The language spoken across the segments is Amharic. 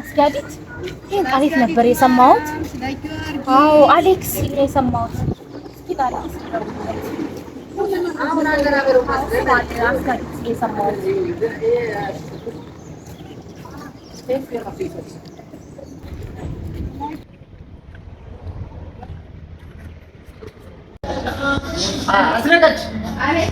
አስጋዲት ይሄን አሪፍ ነበር የሰማሁት። አዎ አሌክስ የሰማሁት አሁን አገራበሩ አስጋዲት የሰማሁት አስረዳች አቤት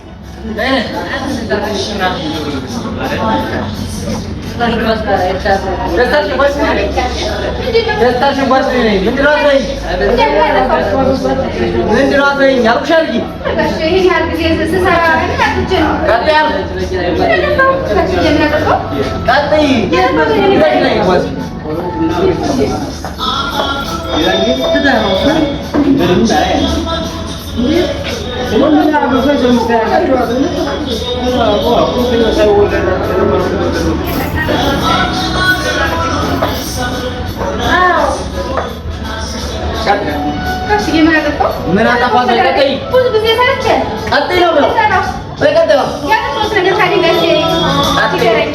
ምን አጠፋህ? ቀጥይ ብዙ ጊዜ ሰለቸን። ቀጥይ ነው ብለው ቀጥይ ነው ያጥቶስ ነገር ታዲጋሽ አትገረኝ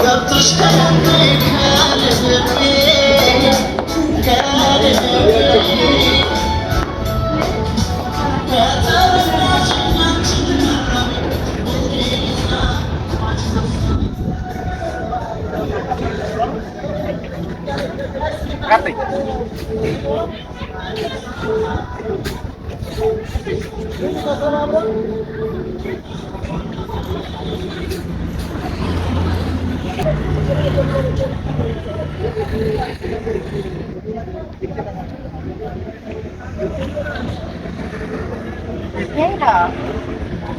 ቀጥይ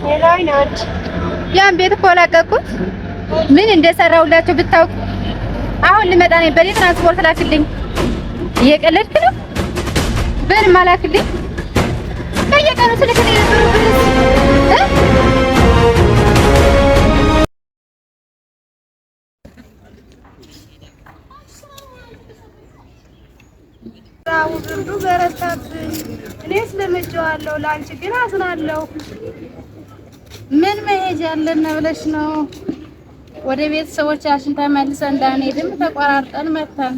ሄሎይኖች ያን ቤት እኮ ለቀቁት። ምን እንደሰራውላቸው ብታውቁ። አሁን ልመጣ ነኝ። በኔ ትራንስፖርት ላክልኝ። እየቀለድክ ነው? በል ማላክልኝ። በየቀኑ ስልክን ብርዱ በረታብኝ። እኔ ስለምጄዋለሁ፣ ለአንቺ ግን አዝናለሁ። ምን መሄጃ አለን ብለሽ ነው? ወደ ቤተሰቦቻችን ተመልሰን እንዳንሄድም ተቆራርጠን መተን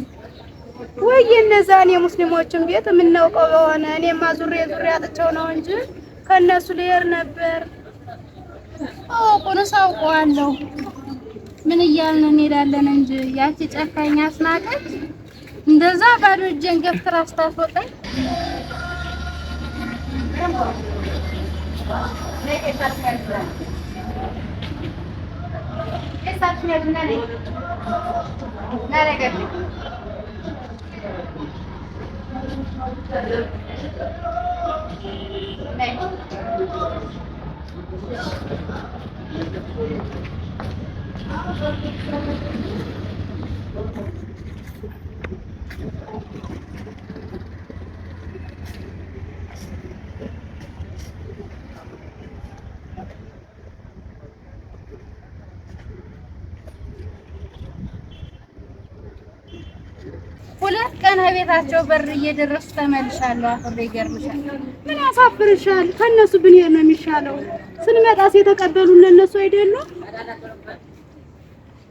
ወይ እነዛን የሙስሊሞችን ቤት የምናውቀው የሆነ እኔማ ዙሬ አጥቸው ነው እንጂ ከነሱ ልሄድ ነበር። ቁንስ አውቀዋለሁ። ምን እያልን እንሄዳለን እንጂ ያቺ ጨካኝ አስናቀች እንደዛ ባዶ እጄን ገፍትራ አስታስወጣኝ። ሁለት ቀን ቤታቸው በር እየደረሱ ተመልሻለሁ። አፍሬ ይገርምሻል። ምን ያሳፍርሻል? ከነሱ ብንሄድ ነው የሚሻለው። ስንመጣስ የተቀበሉን እነሱ አይደሉም?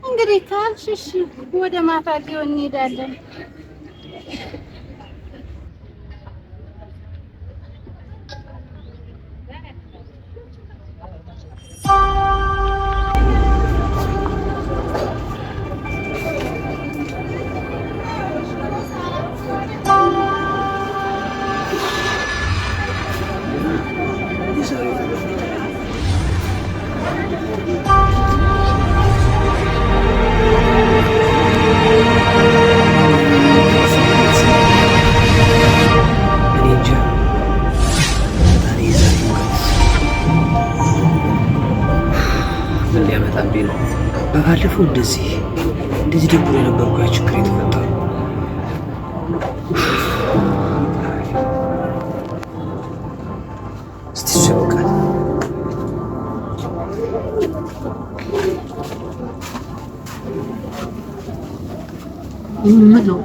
እንግዲህ ካልሽሽ ወደ ማታ ሊሆን እንሄዳለን። ባለፈው እንደዚህ ደብሮ የነበርኩ ያ ችግር የተፈጠረው እስቲ እሱ ያውቃል። ምን ነው